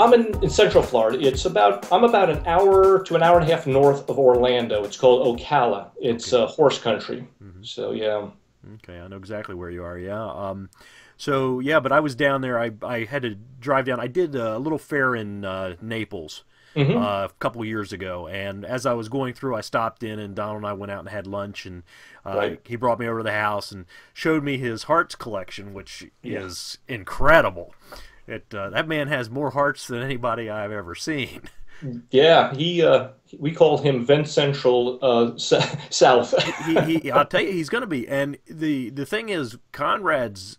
I'm in Central Florida. I'm about an hour to an hour and a half north of Orlando. It's called Ocala. It's Okay. horse country. Hmm. So yeah, Okay, I know exactly where you are. Yeah. So yeah, but I was down there. I had to drive down. I did a little fair in Naples hmm a couple of years ago, and as I was going through, I stopped in, and Donald and I went out and had lunch, and right. he brought me over to the house and showed me his hearts collection, which Yeah, is incredible. That man has more hearts than anybody I've ever seen. yeah. We called him Vent Central South. I'll tell you, he's going to be. And the thing is, Conrad's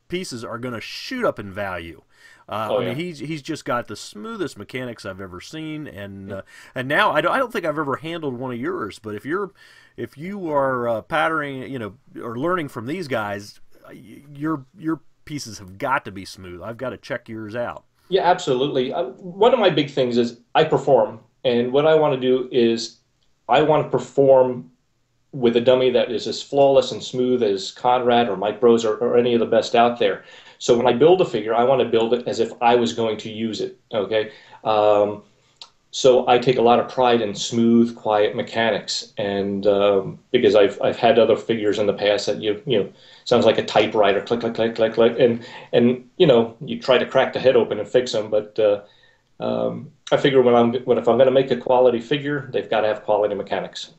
pieces are going to shoot up in value. Oh I mean, yeah. he's just got the smoothest mechanics I've ever seen, and now I don't think I've ever handled one of yours. But if you are patterning, or learning from these guys, your pieces have got to be smooth. I've got to check yours out. Yeah, absolutely. One of my big things is I perform, and what I want to do is I want to perform with a dummy that is as flawless and smooth as Conrad or Mike Bros or any of the best out there. So when I build a figure, I want to build it as if I was going to use it. Okay. So I take a lot of pride in smooth, quiet mechanics, and because I've had other figures in the past that sounds like a typewriter, click click click click click, and you try to crack the head open and fix them, but I figure if I'm going to make a quality figure, they've got to have quality mechanics.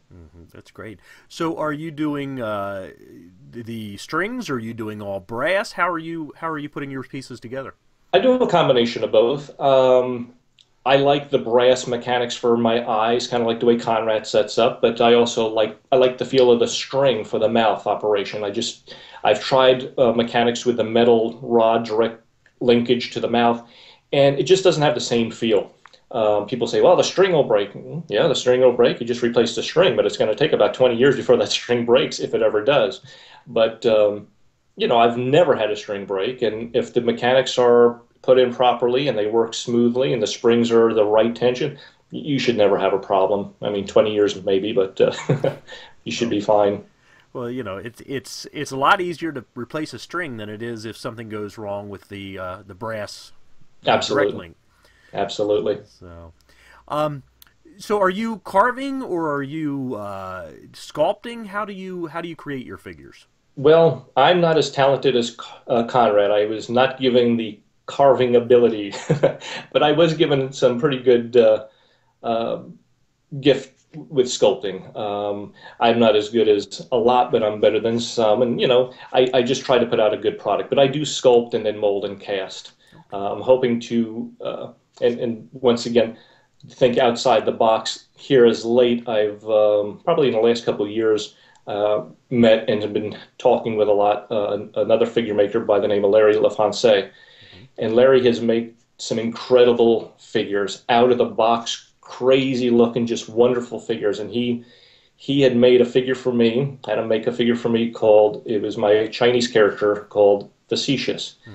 That's great. So, are you doing the strings? Or are you doing all brass? How are you putting your pieces together? I do a combination of both. I like the brass mechanics for my eyes, kind of like the way Conrad sets up, but I like the feel of the string for the mouth operation. I've tried mechanics with the metal rod direct linkage to the mouth, and it just doesn't have the same feel. People say, well, the string will break. Yeah, the string will break. You just replace the string, but it's going to take about 20 years before that string breaks, if it ever does. But, I've never had a string break, and if the mechanics are put in properly and they work smoothly and the springs are the right tension, you should never have a problem. I mean, 20 years maybe, but you should Oh, be fine. well, it's a lot easier to replace a string than it is if something goes wrong with the brass direct Absolutely. link. Absolutely. So, um, so are you carving or are you sculpting? How do you create your figures? Well, I'm not as talented as Conrad. I was not given the carving ability, but I was given some pretty good uh, gift with sculpting. I'm not as good as a lot, but I'm better than some. And, I just try to put out a good product. But I do sculpt and then mold and cast. I'm hoping to, and once again, think outside the box. Here as late, I've probably in the last couple of years met and have been talking with a lot another figure maker by the name of Larry LaFonce. Mhm. And Larry has made some incredible figures, out of the box, crazy looking, just wonderful figures. And he had made a figure for me, had to make a figure for me called, it was my Chinese character called Facetious. Mhm.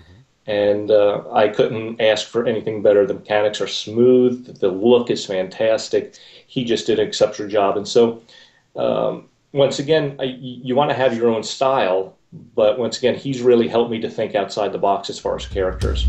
And I couldn't ask for anything better. The mechanics are smooth, the look is fantastic. He just did an exceptional job. And so, once again, you want to have your own style, but once again, he's really helped me to think outside the box as far as characters.